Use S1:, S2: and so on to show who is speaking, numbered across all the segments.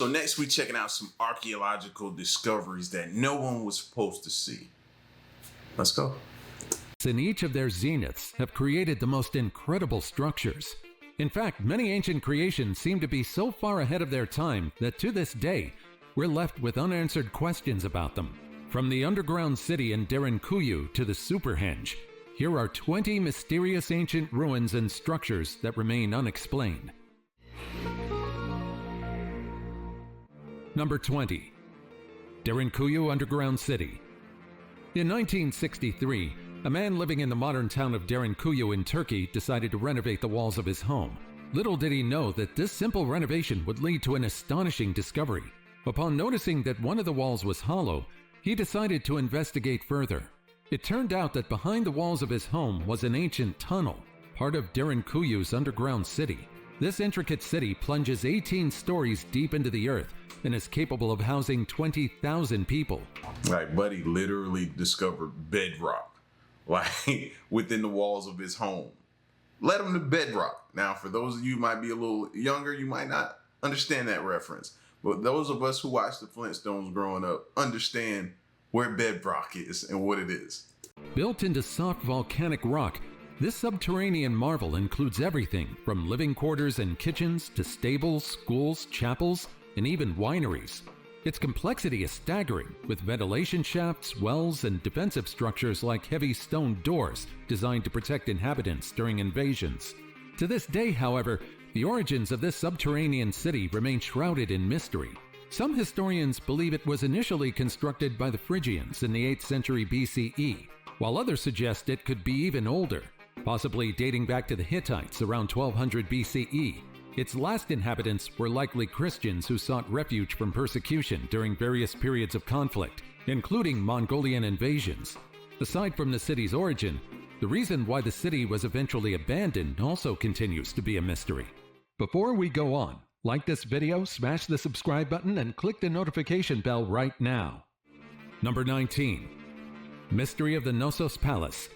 S1: So next we checking out some archaeological discoveries that no one was supposed to see. Let's go.
S2: In each of their zeniths have created the most incredible structures. In fact, many ancient creations seem to be so far ahead of their time that to this day, we're left with unanswered questions about them. From the underground city in Derinkuyu to the Superhenge, here are 20 mysterious ancient ruins and structures that remain unexplained. Number 20. Derinkuyu Underground City. In 1963, a man living in the modern town of Derinkuyu in Turkey decided to renovate the walls of his home. Little did he know that this simple renovation would lead to an astonishing discovery. Upon noticing that one of the walls was hollow, he decided to investigate further. It turned out that behind the walls of his home was an ancient tunnel, part of Derinkuyu's underground city. This intricate city plunges 18 stories deep into the earth and is capable of housing 20,000 people.
S1: Like, buddy literally discovered bedrock, like within the walls of his home. Led him to bedrock. Now, for those of you who might be a little younger, you might not understand that reference. But those of us who watched the Flintstones growing up understand where bedrock is and what it is.
S2: Built into soft volcanic rock, this subterranean marvel includes everything from living quarters and kitchens to stables, schools, chapels, and even wineries. Its complexity is staggering, with ventilation shafts, wells, and defensive structures like heavy stone doors designed to protect inhabitants during invasions. To this day, however, the origins of this subterranean city remain shrouded in mystery. Some historians believe it was initially constructed by the Phrygians in the 8th century BCE, while others suggest it could be even older, possibly dating back to the Hittites around 1200 BCE. Its last inhabitants were likely Christians who sought refuge from persecution during various periods of conflict, including Mongolian invasions. Aside from the city's origin, the reason why the city was eventually abandoned also continues to be a mystery. Before we go on, like this video, smash the subscribe button, and click the notification bell right now. Number 19. Mystery of the Knossos Palace.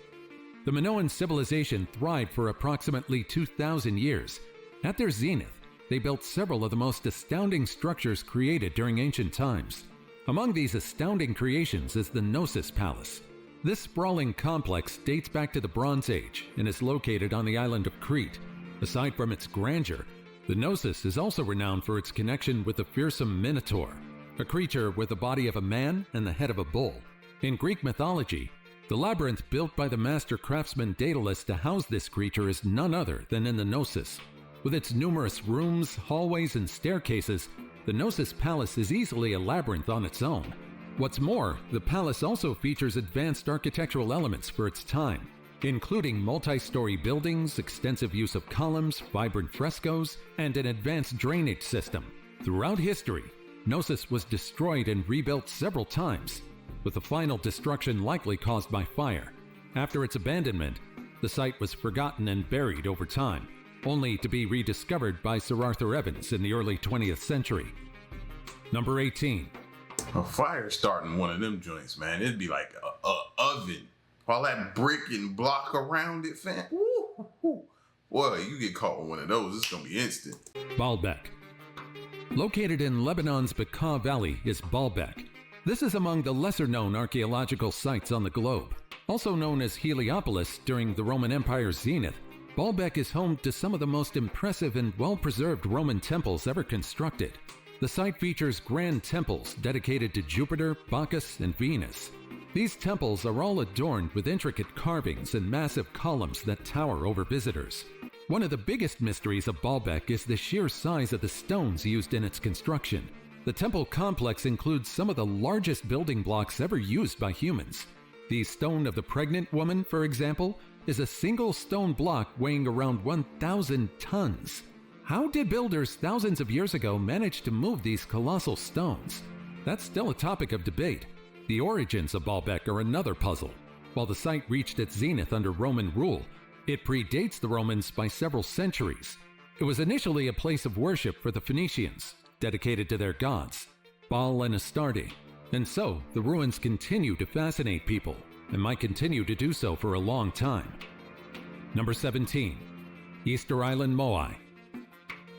S2: The Minoan civilization thrived for approximately 2,000 years. At their zenith, they built several of the most astounding structures created during ancient times. Among these astounding creations is the Knossos Palace. This sprawling complex dates back to the Bronze Age and is located on the island of Crete. Aside from its grandeur, the Knossos is also renowned for its connection with the fearsome Minotaur, a creature with the body of a man and the head of a bull. In Greek mythology, the labyrinth built by the master craftsman Daedalus to house this creature is none other than in the Knossos. With its numerous rooms, hallways, and staircases, the Knossos Palace is easily a labyrinth on its own. What's more, the palace also features advanced architectural elements for its time, including multi-story buildings, extensive use of columns, vibrant frescoes, and an advanced drainage system. Throughout history, Knossos was destroyed and rebuilt several times, with the final destruction likely caused by fire. After its abandonment, the site was forgotten and buried over time, only to be rediscovered by Sir Arthur Evans in the early 20th century. Number 18.
S1: A fire starting one of them joints, man. It'd be like a oven. All that brick and block around it, fam. Woo, woo. Boy, you get caught with one of those, it's gonna be instant.
S2: Baalbek. Located in Lebanon's Bekaa Valley is Baalbek. This is among the lesser-known archaeological sites on the globe. Also known as Heliopolis during the Roman Empire's zenith, Baalbek is home to some of the most impressive and well-preserved Roman temples ever constructed. The site features grand temples dedicated to Jupiter, Bacchus, and Venus. These temples are all adorned with intricate carvings and massive columns that tower over visitors. One of the biggest mysteries of Baalbek is the sheer size of the stones used in its construction. The temple complex includes some of the largest building blocks ever used by humans. The Stone of the Pregnant Woman, for example, is a single stone block weighing around 1,000 tons. How did builders thousands of years ago manage to move these colossal stones? That's still a topic of debate. The origins of Baalbek are another puzzle. While the site reached its zenith under Roman rule, it predates the Romans by several centuries. It was initially a place of worship for the Phoenicians, dedicated to their gods, Baal and Astarte, and so the ruins continue to fascinate people and might continue to do so for a long time. Number 17. Easter Island Moai.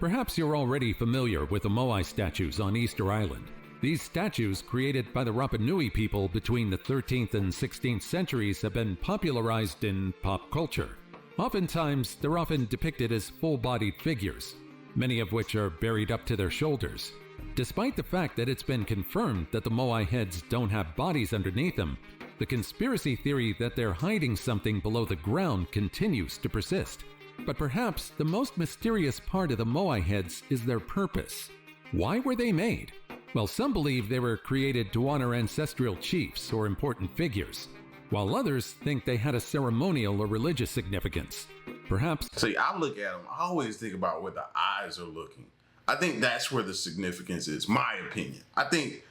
S2: Perhaps you're already familiar with the moai statues on Easter Island. These statues, created by the Rapa Nui people between the 13th and 16th centuries, have been popularized in pop culture. Oftentimes, they're often depicted as full-bodied figures, many of which are buried up to their shoulders. Despite the fact that it's been confirmed that the moai heads don't have bodies underneath them, the conspiracy theory that they're hiding something below the ground continues to persist. But perhaps the most mysterious part of the moai heads is their purpose. Why were they made? Well, some believe they were created to honor ancestral chiefs or important figures, while others think they had a ceremonial or religious significance. Perhaps...
S1: See, I look at them, I always think about where the eyes are looking. I think that's where the significance is, my opinion. I think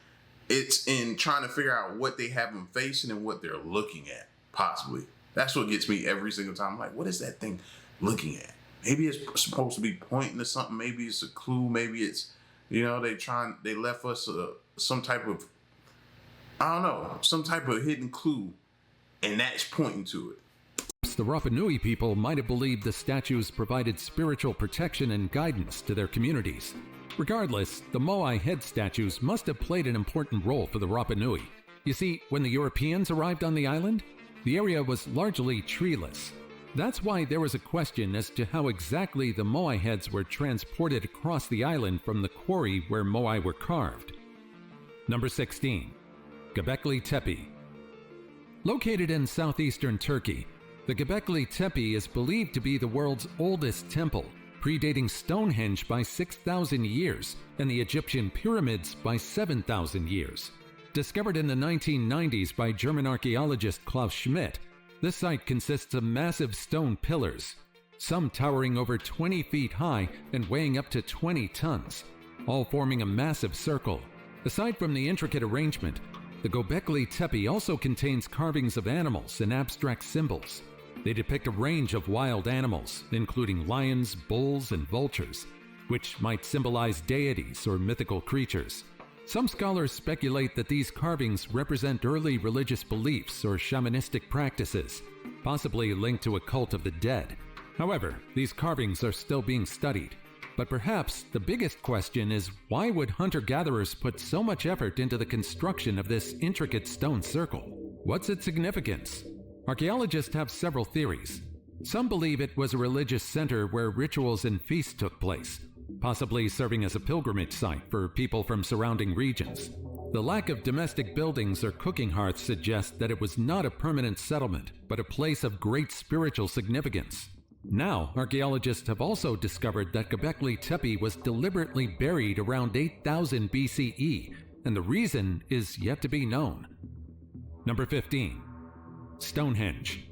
S1: it's in trying to figure out what they have them facing and what they're looking at, possibly. That's what gets me every single time. I'm like, what is that thing looking at? Maybe it's supposed to be pointing to something. Maybe it's a clue. Maybe it's, they left us some type of, I don't know, some type of hidden clue, and that's pointing to it.
S2: The Rapa Nui people might have believed the statues provided spiritual protection and guidance to their communities. Regardless, the moai head statues must have played an important role for the Rapa Nui. You see, when the Europeans arrived on the island, the area was largely treeless. That's why there was a question as to how exactly the moai heads were transported across the island from the quarry where moai were carved. Number 16. Göbekli Tepe. Located in southeastern Turkey, the Göbekli Tepe is believed to be the world's oldest temple, predating Stonehenge by 6,000 years and the Egyptian pyramids by 7,000 years. Discovered in the 1990s by German archaeologist Klaus Schmidt, this site consists of massive stone pillars, some towering over 20 feet high and weighing up to 20 tons, all forming a massive circle. Aside from the intricate arrangement, the Göbekli Tepe also contains carvings of animals and abstract symbols. They depict a range of wild animals, including lions, bulls, and vultures, which might symbolize deities or mythical creatures. Some scholars speculate that these carvings represent early religious beliefs or shamanistic practices, possibly linked to a cult of the dead. However, these carvings are still being studied. But perhaps the biggest question is, why would hunter-gatherers put so much effort into the construction of this intricate stone circle? What's its significance? Archaeologists have several theories. Some believe it was a religious center where rituals and feasts took place, possibly serving as a pilgrimage site for people from surrounding regions. The lack of domestic buildings or cooking hearths suggests that it was not a permanent settlement, but a place of great spiritual significance. Now, archaeologists have also discovered that Göbekli Tepe was deliberately buried around 8000 BCE, and the reason is yet to be known. Number 15. Stonehenge.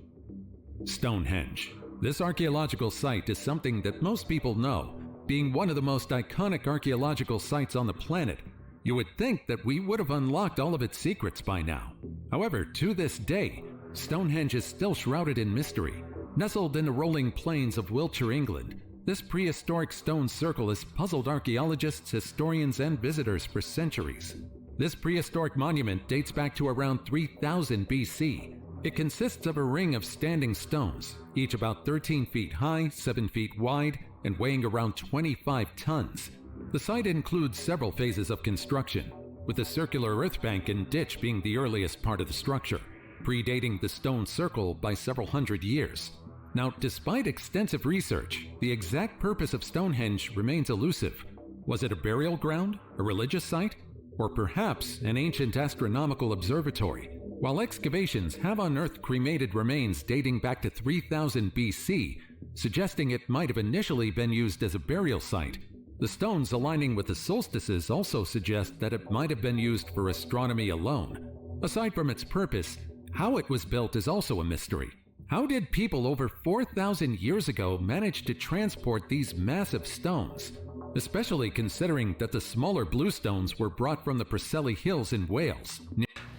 S2: Stonehenge. This archaeological site is something that most people know. Being one of the most iconic archaeological sites on the planet, you would think that we would have unlocked all of its secrets by now. However, to this day, Stonehenge is still shrouded in mystery. Nestled in the rolling plains of Wiltshire, England, this prehistoric stone circle has puzzled archaeologists, historians, and visitors for centuries. This prehistoric monument dates back to around 3000 BC. It consists of a ring of standing stones, each about 13 feet high, 7 feet wide, and weighing around 25 tons. The site includes several phases of construction, with the circular earth bank and ditch being the earliest part of the structure, predating the stone circle by several hundred years. Now, despite extensive research, the exact purpose of Stonehenge remains elusive. Was it a burial ground, a religious site, or perhaps an ancient astronomical observatory? While excavations have unearthed cremated remains dating back to 3000 BC, suggesting it might have initially been used as a burial site, the stones aligning with the solstices also suggest that it might have been used for astronomy alone. Aside from its purpose, how it was built is also a mystery. How did people over 4,000 years ago manage to transport these massive stones? Especially considering that the smaller blue stones were brought from the Preseli Hills in Wales.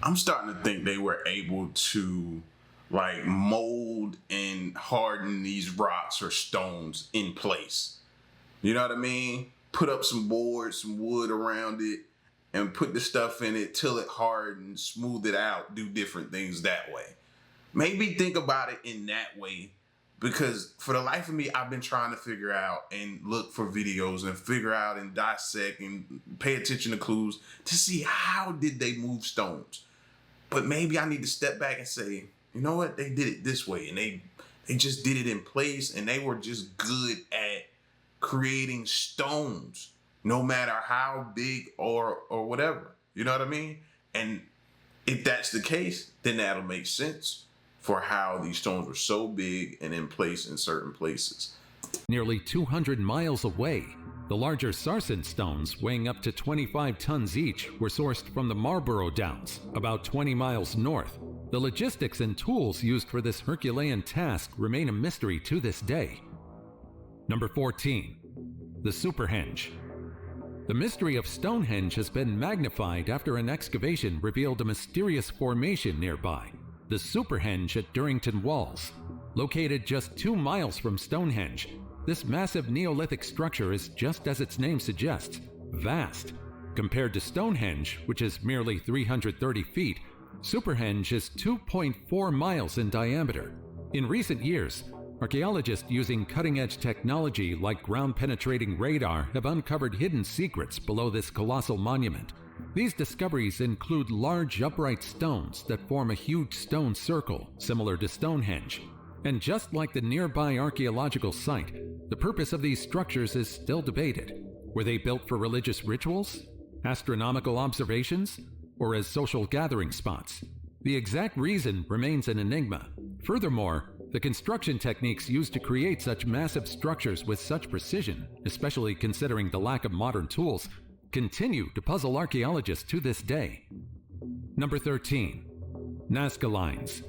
S1: I'm starting to think they were able to mold and harden these rocks or stones in place. You know what I mean? Put up some boards, some wood around it, and put the stuff in it till it hardens, smooth it out, do different things that way. Maybe think about it in that way because for the life of me, I've been trying to figure out and look for videos and figure out and dissect and pay attention to clues to see how did they move stones. But maybe I need to step back and say, you know what? They did it this way, and they just did it in place, and they were just good at creating stones, no matter how big or whatever. You know what I mean? And if that's the case, then that'll make sense for how these stones were so big and in place in certain places.
S2: Nearly 200 miles away, the larger sarsen stones, weighing up to 25 tons each, were sourced from the Marlborough Downs, about 20 miles north. The logistics and tools used for this Herculean task remain a mystery to this day. Number 14. The Superhenge. The mystery of Stonehenge has been magnified after an excavation revealed a mysterious formation nearby, the Superhenge at Durrington Walls. Located just 2 miles from Stonehenge, this massive Neolithic structure is, just as its name suggests, vast. Compared to Stonehenge, which is merely 330 feet, Superhenge is 2.4 miles in diameter. In recent years, archaeologists using cutting-edge technology like ground-penetrating radar have uncovered hidden secrets below this colossal monument. These discoveries include large upright stones that form a huge stone circle, similar to Stonehenge. And just like the nearby archaeological site, the purpose of these structures is still debated. Were they built for religious rituals, astronomical observations, or as social gathering spots? The exact reason remains an enigma. Furthermore, the construction techniques used to create such massive structures with such precision, especially considering the lack of modern tools, continue to puzzle archaeologists to this day. Number 13. Nazca Lines.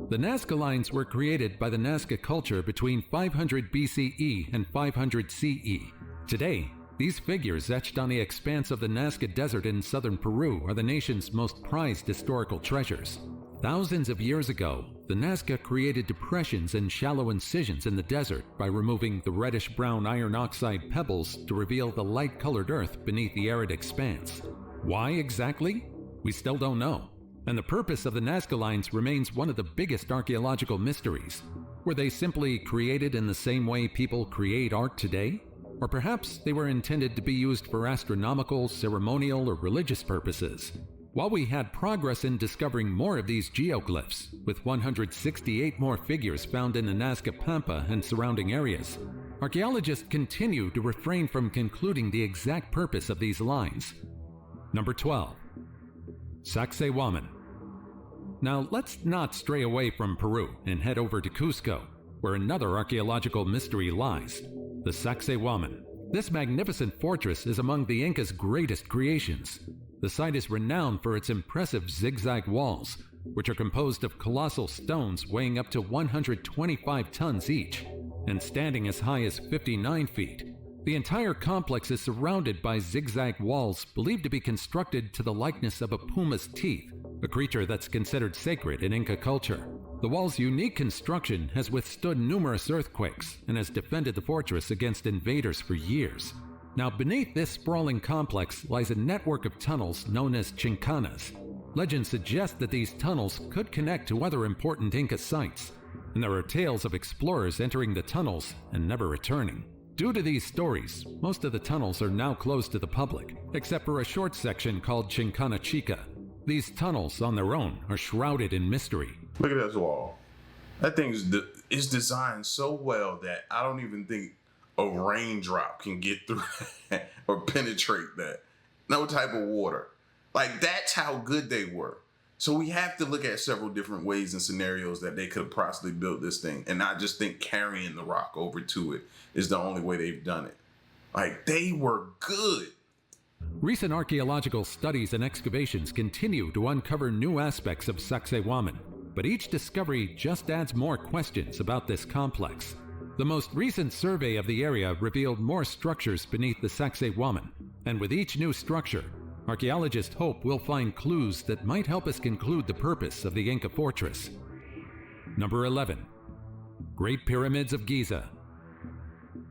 S2: The Nazca Lines were created by the Nazca culture between 500 BCE and 500 CE. Today, these figures etched on the expanse of the Nazca Desert in southern Peru are the nation's most prized historical treasures. Thousands of years ago, the Nazca created depressions and shallow incisions in the desert by removing the reddish-brown iron oxide pebbles to reveal the light-colored earth beneath the arid expanse. Why exactly? We still don't know. And the purpose of the Nazca Lines remains one of the biggest archaeological mysteries. Were they simply created in the same way people create art today? Or perhaps they were intended to be used for astronomical, ceremonial, or religious purposes? While we had progress in discovering more of these geoglyphs, with 168 more figures found in the Nazca Pampa and surrounding areas, archaeologists continue to refrain from concluding the exact purpose of these lines. Number 12. Sacsayhuamán. Now let's not stray away from Peru and head over to Cusco, where another archaeological mystery lies, the Sacsayhuamán. This magnificent fortress is among the Incas' greatest creations. The site is renowned for its impressive zigzag walls, which are composed of colossal stones weighing up to 125 tons each, and standing as high as 59 feet. The entire complex is surrounded by zigzag walls believed to be constructed to the likeness of a puma's teeth, a creature that's considered sacred in Inca culture. The wall's unique construction has withstood numerous earthquakes and has defended the fortress against invaders for years. Now, beneath this sprawling complex lies a network of tunnels known as chincanas. Legends suggest that these tunnels could connect to other important Inca sites, and there are tales of explorers entering the tunnels and never returning. Due to these stories, most of the tunnels are now closed to the public, except for a short section called Chincana Chica. These tunnels, on their own, are shrouded in mystery.
S1: Look at this wall. That thing is designed so well that I don't even think a raindrop can get through that or penetrate that. No type of water. Like, that's how good they were. So we have to look at several different ways and scenarios that they could have possibly built this thing, and not just think carrying the rock over to it is the only way they've done it. Like, they were good.
S2: Recent archaeological studies and excavations continue to uncover new aspects of Sacsayhuamán, but each discovery just adds more questions about this complex. The most recent survey of the area revealed more structures beneath the Sacsayhuamán, and with each new structure, archaeologists hope we'll find clues that might help us conclude the purpose of the Inca fortress. Number 11. Great Pyramids of Giza.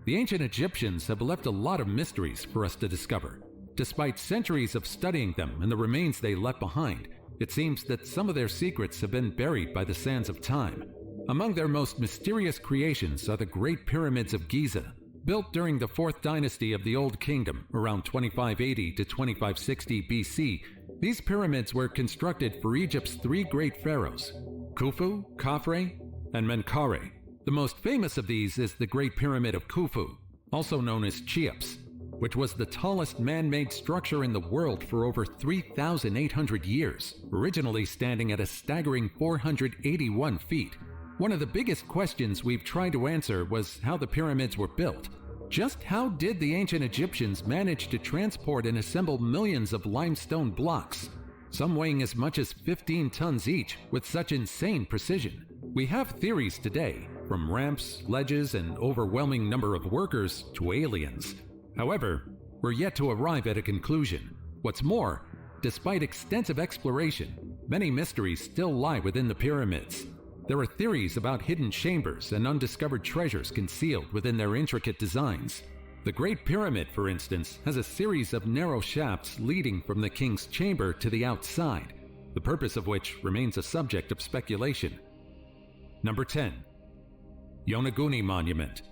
S2: The ancient Egyptians have left a lot of mysteries for us to discover. Despite centuries of studying them and the remains they left behind, it seems that some of their secrets have been buried by the sands of time. Among their most mysterious creations are the Great Pyramids of Giza, built during the 4th dynasty of the Old Kingdom around 2580 to 2560 BC. These pyramids were constructed for Egypt's 3 great pharaohs, Khufu, Khafre, and Menkaure. The most famous of these is the Great Pyramid of Khufu, also known as Cheops, which was the tallest man-made structure in the world for over 3,800 years, originally standing at a staggering 481 feet. One of the biggest questions we've tried to answer was how the pyramids were built. Just how did the ancient Egyptians manage to transport and assemble millions of limestone blocks, some weighing as much as 15 tons each, with such insane precision? We have theories today, from ramps, ledges, and overwhelming number of workers to aliens. However, we're yet to arrive at a conclusion. What's more, despite extensive exploration, many mysteries still lie within the pyramids. There are theories about hidden chambers and undiscovered treasures concealed within their intricate designs. The Great Pyramid, for instance, has a series of narrow shafts leading from the king's chamber to the outside, the purpose of which remains a subject of speculation. Number 10. Yonaguni Monument.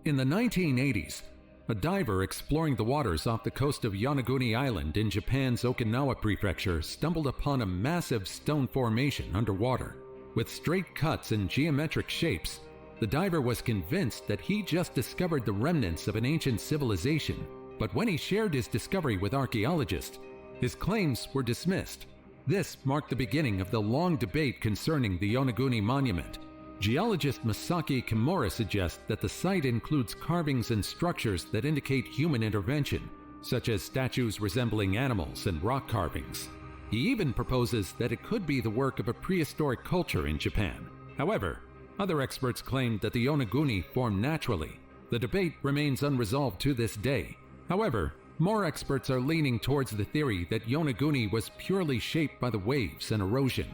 S2: In the 1980s, a diver exploring the waters off the coast of Yonaguni Island in Japan's Okinawa Prefecture stumbled upon a massive stone formation underwater. With straight cuts and geometric shapes, the diver was convinced that he just discovered the remnants of an ancient civilization. But when he shared his discovery with archaeologists, his claims were dismissed. This marked the beginning of the long debate concerning the Yonaguni Monument. Geologist Masaki Kimura suggests that the site includes carvings and structures that indicate human intervention, such as statues resembling animals and rock carvings. He even proposes that it could be the work of a prehistoric culture in Japan. However, other experts claim that the Yonaguni formed naturally. The debate remains unresolved to this day. However, more experts are leaning towards the theory that Yonaguni was purely shaped by the waves and erosion.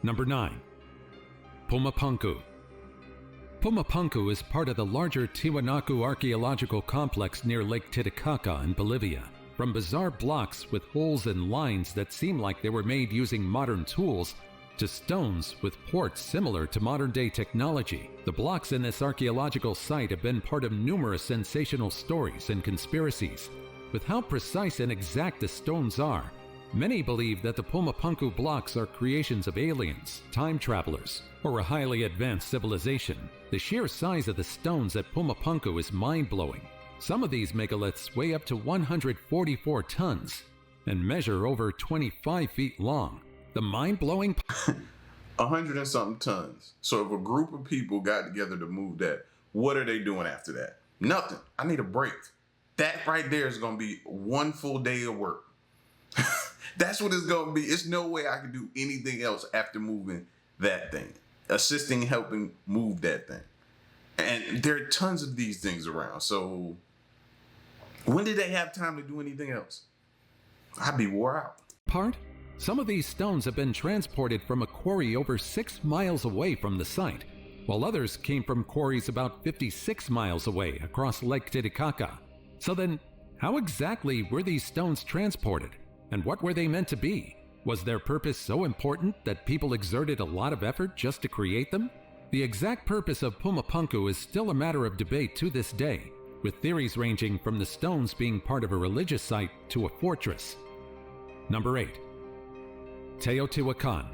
S2: Number 9. Pumapunku. Pumapunku is part of the larger Tiwanaku archaeological complex near Lake Titicaca in Bolivia. From bizarre blocks with holes and lines that seem like they were made using modern tools, to stones with ports similar to modern-day technology, the blocks in this archaeological site have been part of numerous sensational stories and conspiracies. With how precise and exact the stones are, many believe that the Pumapunku blocks are creations of aliens, time travelers, or a highly advanced civilization. The sheer size of the stones at Pumapunku is mind-blowing. Some of these megaliths weigh up to 144 tons and measure over 25 feet long. The mind-blowing
S1: 100 and something tons. So if a group of people got together to move that, what are they doing after that? Nothing. I need a break. That right there is going to be one full day of work. That's what it's going to be. It's no way I can do anything else after moving that thing, assisting, helping move that thing. And there are tons of these things around. So when did they have time to do anything else? I'd be wore out.
S2: part, some of these stones have been transported from a quarry over 6 miles away from the site, while others came from quarries about 56 miles away across Lake Titicaca. So then, how exactly were these stones transported, and what were they meant to be? Was their purpose so important that people exerted a lot of effort just to create them? The exact purpose of Pumapunku is still a matter of debate to this day, with theories ranging from the stones being part of a religious site to a fortress. Number 8. Teotihuacan.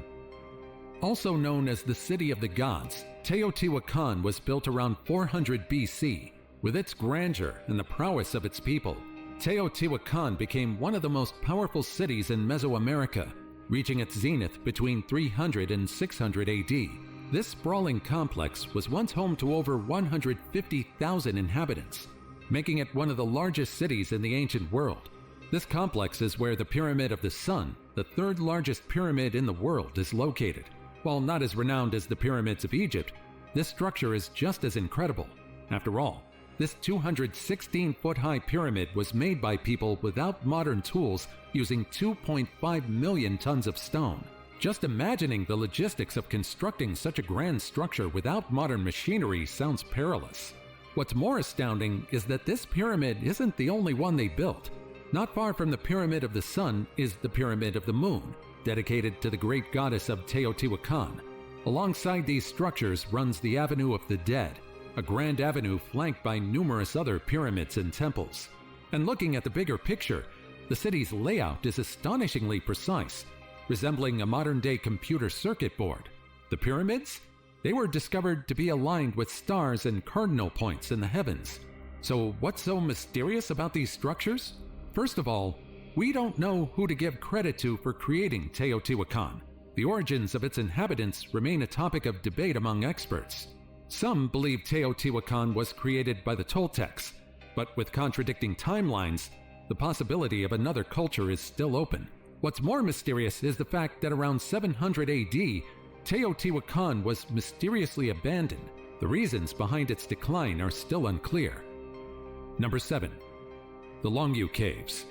S2: Also known as the City of the Gods, Teotihuacan was built around 400 BC. With its grandeur and the prowess of its people, Teotihuacan became one of the most powerful cities in Mesoamerica, reaching its zenith between 300 and 600 AD. This sprawling complex was once home to over 150,000 inhabitants, making it one of the largest cities in the ancient world. This complex is where the Pyramid of the Sun, the third largest pyramid in the world, is located. While not as renowned as the pyramids of Egypt, this structure is just as incredible. After all, this 216-foot-high pyramid was made by people without modern tools using 2.5 million tons of stone. Just imagining the logistics of constructing such a grand structure without modern machinery sounds perilous. What's more astounding is that this pyramid isn't the only one they built. Not far from the Pyramid of the Sun is the Pyramid of the Moon, dedicated to the great goddess of Teotihuacan. Alongside these structures runs the Avenue of the Dead, a grand avenue flanked by numerous other pyramids and temples. And looking at the bigger picture, the city's layout is astonishingly precise, resembling a modern-day computer circuit board. The pyramids? They were discovered to be aligned with stars and cardinal points in the heavens. So what's so mysterious about these structures? First of all, we don't know who to give credit to for creating Teotihuacan. The origins of its inhabitants remain a topic of debate among experts. Some believe Teotihuacan was created by the Toltecs, but with contradicting timelines, the possibility of another culture is still open. What's more mysterious is the fact that around 700 AD, Teotihuacan was mysteriously abandoned. The reasons behind its decline are still unclear. Number 7. The Longyou Caves.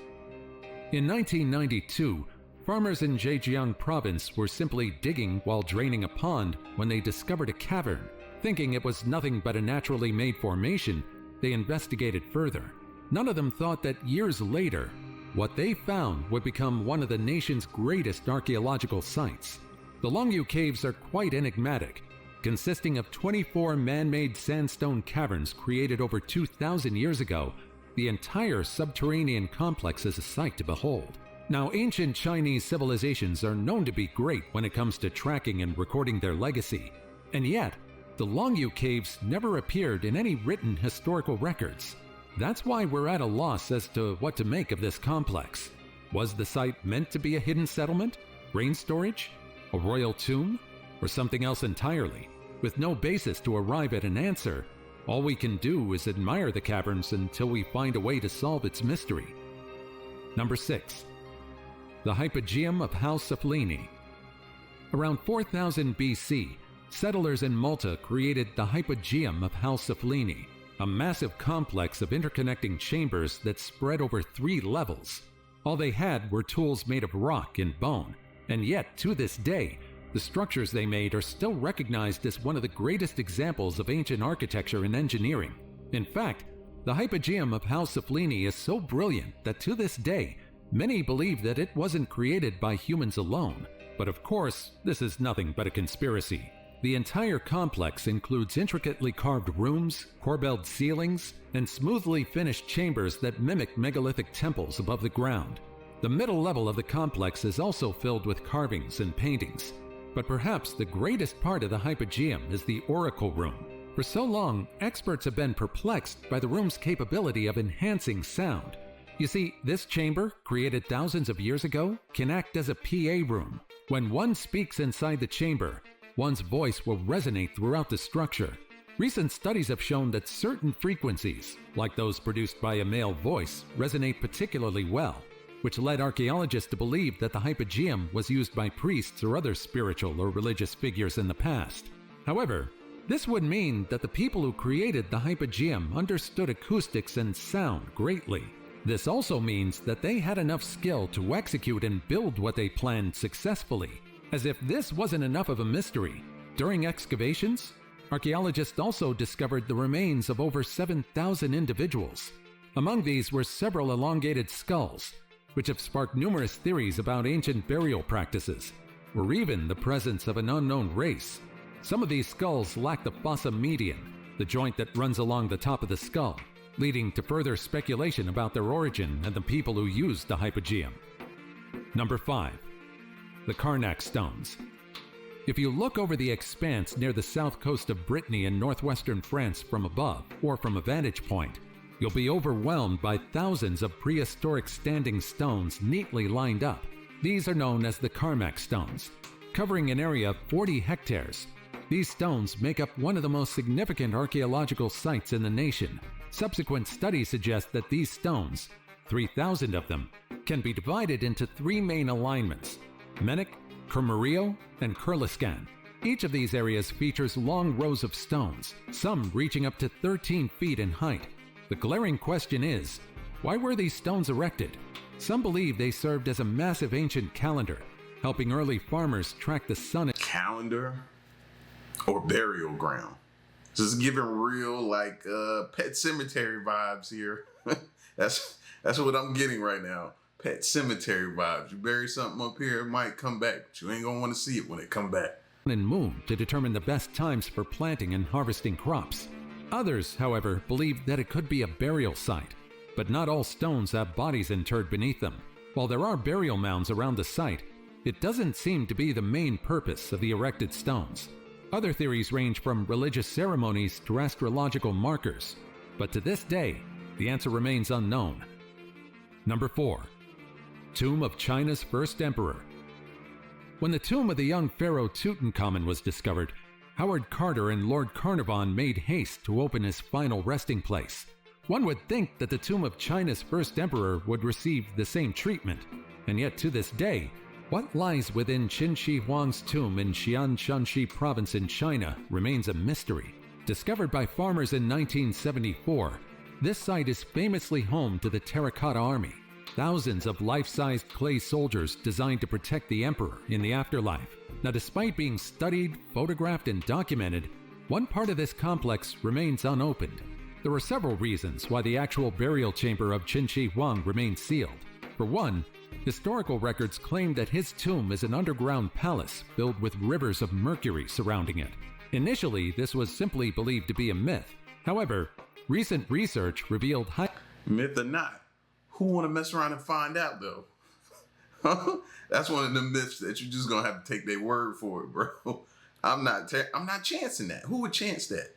S2: In 1992, farmers in Zhejiang province were simply digging while draining a pond when they discovered a cavern. Thinking it was nothing but a naturally made formation, they investigated further. None of them thought that years later, what they found would become one of the nation's greatest archaeological sites. The Longyou Caves are quite enigmatic, consisting of 24 man-made sandstone caverns created over 2,000 years ago. The entire subterranean complex is a sight to behold. Now, ancient Chinese civilizations are known to be great when it comes to tracking and recording their legacy, and yet, the Longyou Caves never appeared in any written historical records. That's why we're at a loss as to what to make of this complex. Was the site meant to be a hidden settlement, grain storage, a royal tomb, or something else entirely? With no basis to arrive at an answer, all we can do is admire the caverns until we find a way to solve its mystery. Number 6. The Hypogeum of Hal Saflieni. Around 4000 BC, settlers in Malta created the Hypogeum of Hal Saflieni, a massive complex of interconnecting chambers that spread over 3 levels. All they had were tools made of rock and bone, and yet to this day, the structures they made are still recognized as one of the greatest examples of ancient architecture and engineering. In fact, the Hypogeum of Hal Saflieni is so brilliant that to this day, many believe that it wasn't created by humans alone. But of course, this is nothing but a conspiracy. The entire complex includes intricately carved rooms, corbelled ceilings, and smoothly finished chambers that mimic megalithic temples above the ground. The middle level of the complex is also filled with carvings and paintings. But perhaps the greatest part of the Hypogeum is the oracle room. For so long, experts have been perplexed by the room's capability of enhancing sound. You see, this chamber, created thousands of years ago, can act as a PA room. When one speaks inside the chamber, one's voice will resonate throughout the structure. Recent studies have shown that certain frequencies, like those produced by a male voice, resonate particularly well, which led archaeologists to believe that the Hypogeum was used by priests or other spiritual or religious figures in the past. However, this would mean that the people who created the Hypogeum understood acoustics and sound greatly. This also means that they had enough skill to execute and build what they planned successfully. As if this wasn't enough of a mystery, during excavations, archaeologists also discovered the remains of over 7,000 individuals. Among these were several elongated skulls, which have sparked numerous theories about ancient burial practices, or even the presence of an unknown race. Some of these skulls lack the fossa median, the joint that runs along the top of the skull, leading to further speculation about their origin and the people who used the Hypogeum. Number 5. The Carnac Stones. If you look over the expanse near the south coast of Brittany and northwestern France from above, or from a vantage point, you'll be overwhelmed by thousands of prehistoric standing stones neatly lined up. These are known as the Carnac Stones. Covering an area of 40 hectares, these stones make up one of the most significant archaeological sites in the nation. Subsequent studies suggest that these stones, 3,000 of them, can be divided into 3 main alignments: Menek, Kermurio, and Kurliskan. Each of these areas features long rows of stones, some reaching up to 13 feet in height. The glaring question is, why were these stones erected? Some believe they served as a massive ancient calendar, helping early farmers track the sun.
S1: Calendar or burial ground. This is giving real Pet Cemetery vibes here. That's what I'm getting right now. Pet Cemetery vibes. You bury something up here, it might come back, but you ain't gonna want to see it when it come back.
S2: and moon to determine the best times for planting and harvesting crops. Others, however, believe that it could be a burial site, but not all stones have bodies interred beneath them. While there are burial mounds around the site, it doesn't seem to be the main purpose of the erected stones. Other theories range from religious ceremonies to astrological markers, but to this day, the answer remains unknown. Number 4. Tomb of China's first emperor. When the tomb of the young pharaoh Tutankhamun was discovered, Howard Carter and Lord Carnarvon made haste to open his final resting place. One would think that the tomb of China's first emperor would receive the same treatment, and yet to this day, what lies within Qin Shi Huang's tomb in Xi'an Shanxi province in China remains a mystery. Discovered by farmers in 1974, this site is famously home to the Terracotta Army, thousands of life-sized clay soldiers designed to protect the emperor in the afterlife. Now, despite being studied, photographed, and documented, one part of this complex remains unopened. There are several reasons why the actual burial chamber of Qin Shi Huang remains sealed. For one, historical records claim that his tomb is an underground palace filled with rivers of mercury surrounding it. Initially, this was simply believed to be a myth. However, recent research revealed
S1: Myth or not, who want to mess around and find out though? That's one of the myths that you're just gonna have to take their word for it, bro. I'm not chancing that. Who would chance that?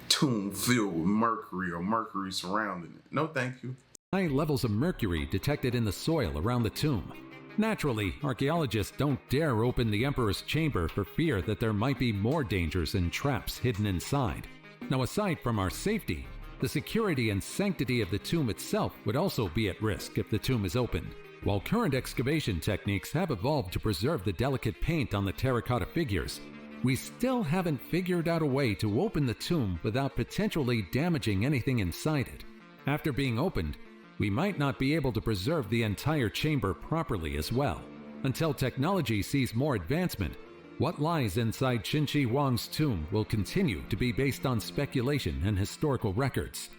S1: Tomb filled with mercury or mercury surrounding it. No, thank you.
S2: high levels of mercury detected in the soil around the tomb. Naturally, archaeologists don't dare open the emperor's chamber for fear that there might be more dangers and traps hidden inside. Now, aside from our safety, the security and sanctity of the tomb itself would also be at risk if the tomb is opened. While current excavation techniques have evolved to preserve the delicate paint on the terracotta figures, we still haven't figured out a way to open the tomb without potentially damaging anything inside it. After being opened, we might not be able to preserve the entire chamber properly as well. Until technology sees more advancement, what lies inside Qin Shi Huang's tomb will continue to be based on speculation and historical records.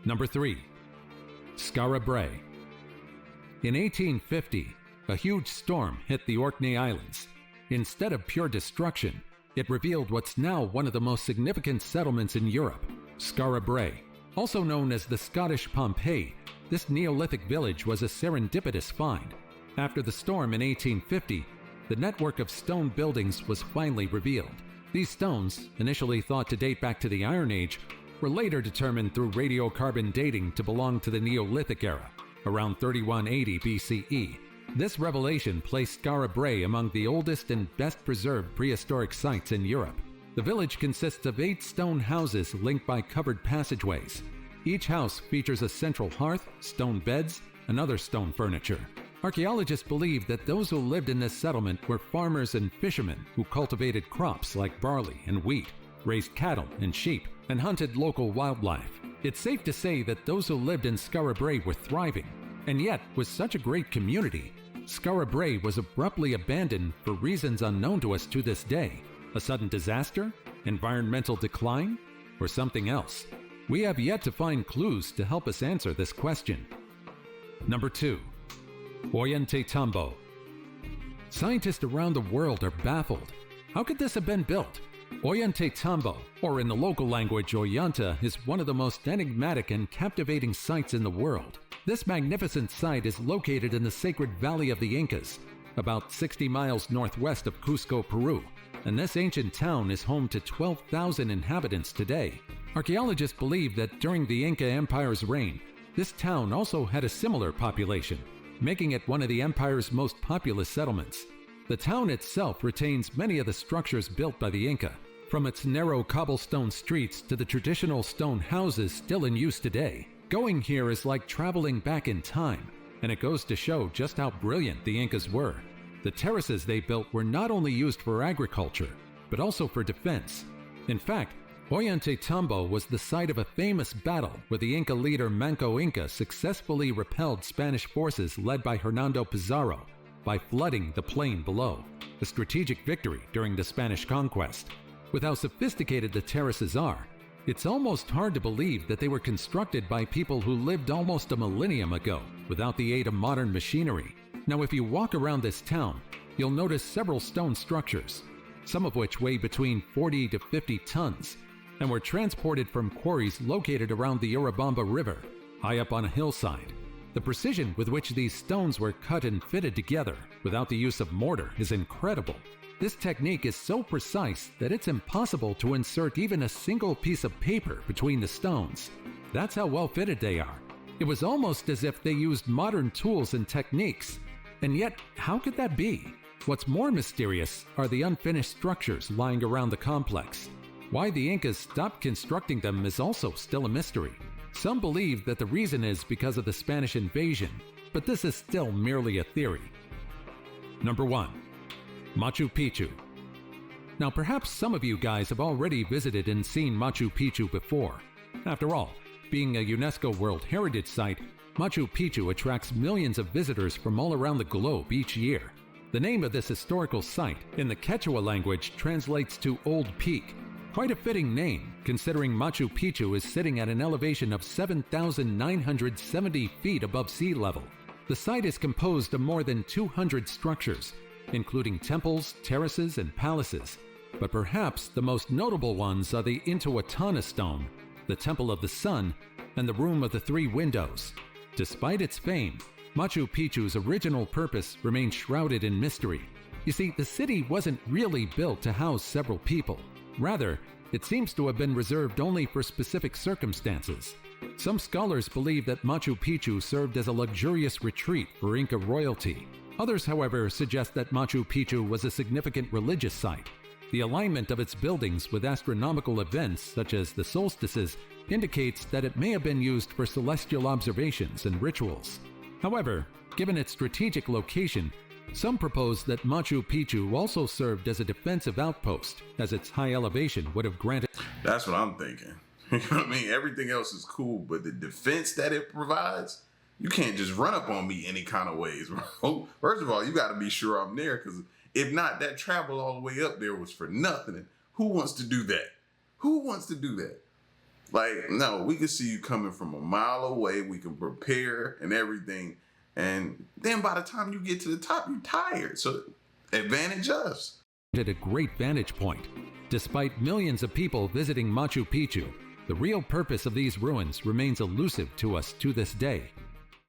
S2: Number 3. Skara Brae. In 1850, a huge storm hit the Orkney Islands. Instead of pure destruction, it revealed what's now one of the most significant settlements in Europe, Skara Brae. Also known as the Scottish Pompeii, this Neolithic village was a serendipitous find. After the storm in 1850, the network of stone buildings was finally revealed. These stones, initially thought to date back to the Iron Age, were later determined through radiocarbon dating to belong to the Neolithic era, around 3180 BCE. This revelation placed Skara Brae among the oldest and best preserved prehistoric sites in Europe. The village consists of 8 stone houses linked by covered passageways. Each house features a central hearth, stone beds, and other stone furniture. Archaeologists believe that those who lived in this settlement were farmers and fishermen who cultivated crops like barley and wheat, raised cattle and sheep, and hunted local wildlife. It's safe to say that those who lived in Skara Brae were thriving, and yet, with such a great community, Skara Brae was abruptly abandoned for reasons unknown to us to this day. A sudden disaster, environmental decline, or something else? We have yet to find clues to help us answer this question. Number 2. Ollantaytambo. Scientists around the world are baffled. How could this have been built? Ollantaytambo, or in the local language Ollanta, is one of the most enigmatic and captivating sites in the world. This magnificent site is located in the sacred Valley of the Incas, about 60 miles northwest of Cusco, Peru, and this ancient town is home to 12,000 inhabitants today. Archaeologists believe that during the Inca Empire's reign, this town also had a similar population, making it one of the empire's most populous settlements. The town itself retains many of the structures built by the Inca, from its narrow cobblestone streets to the traditional stone houses still in use today. Going here is like traveling back in time, and it goes to show just how brilliant the Incas were. The terraces they built were not only used for agriculture, but also for defense. In fact, Ollantaytambo was the site of a famous battle where the Inca leader Manco Inca successfully repelled Spanish forces led by Hernando Pizarro by flooding the plain below, a strategic victory during the Spanish conquest. With how sophisticated the terraces are, it's almost hard to believe that they were constructed by people who lived almost a millennium ago without the aid of modern machinery. Now, if you walk around this town, you'll you'll notice several stone structures, some of which weigh between 40 to 50 tons, and were transported from quarries located around the Urubamba River, high up on a hillside. The precision with which these stones were cut and fitted together without the use of mortar is incredible. This technique is so precise that it's impossible to insert even a single piece of paper between the stones. That's how well fitted they are. It was almost as if they used modern tools and techniques. And yet, how could that be? What's more mysterious are the unfinished structures lying around the complex. Why the Incas stopped constructing them is also still a mystery. Some believe that the reason is because of the Spanish invasion, but this is still merely a theory. Number 1. Machu Picchu. Now perhaps some of you guys have already visited and seen Machu Picchu before. After all, being a UNESCO World Heritage Site, Machu Picchu attracts millions of visitors from all around the globe each year. The name of this historical site in the Quechua language translates to Old Peak. Quite a fitting name, considering Machu Picchu is sitting at an elevation of 7,970 feet above sea level. The site is composed of more than 200 structures, including temples, terraces, and palaces. But perhaps the most notable ones are the Intihuatana stone, the Temple of the Sun, and the Room of the Three Windows. Despite its fame, Machu Picchu's original purpose remains shrouded in mystery. You see, the city wasn't really built to house several people. Rather, it seems to have been reserved only for specific circumstances. Some scholars believe that Machu Picchu served as a luxurious retreat for Inca royalty. Others, however, suggest that Machu Picchu was a significant religious site. The alignment of its buildings with astronomical events such as the solstices indicates that it may have been used for celestial observations and rituals. However, given its strategic location, some propose that Machu Picchu also served as a defensive outpost, as its high elevation would have granted.
S1: That's what I'm thinking. You know what I mean? Everything else is cool, but the defense that it provides, you can't just run up on me any kind of ways, bro. First of all, you got to be sure I'm there, because if not, that travel all the way up there was for nothing. And who wants to do that? Who wants to do that? Like, no, we can see you coming from a mile away. We can prepare and everything. And then by the time you get to the top, you're tired. So advantage us.
S2: At a great vantage point. Despite millions of people visiting Machu Picchu, the real purpose of these ruins remains elusive to us to this day.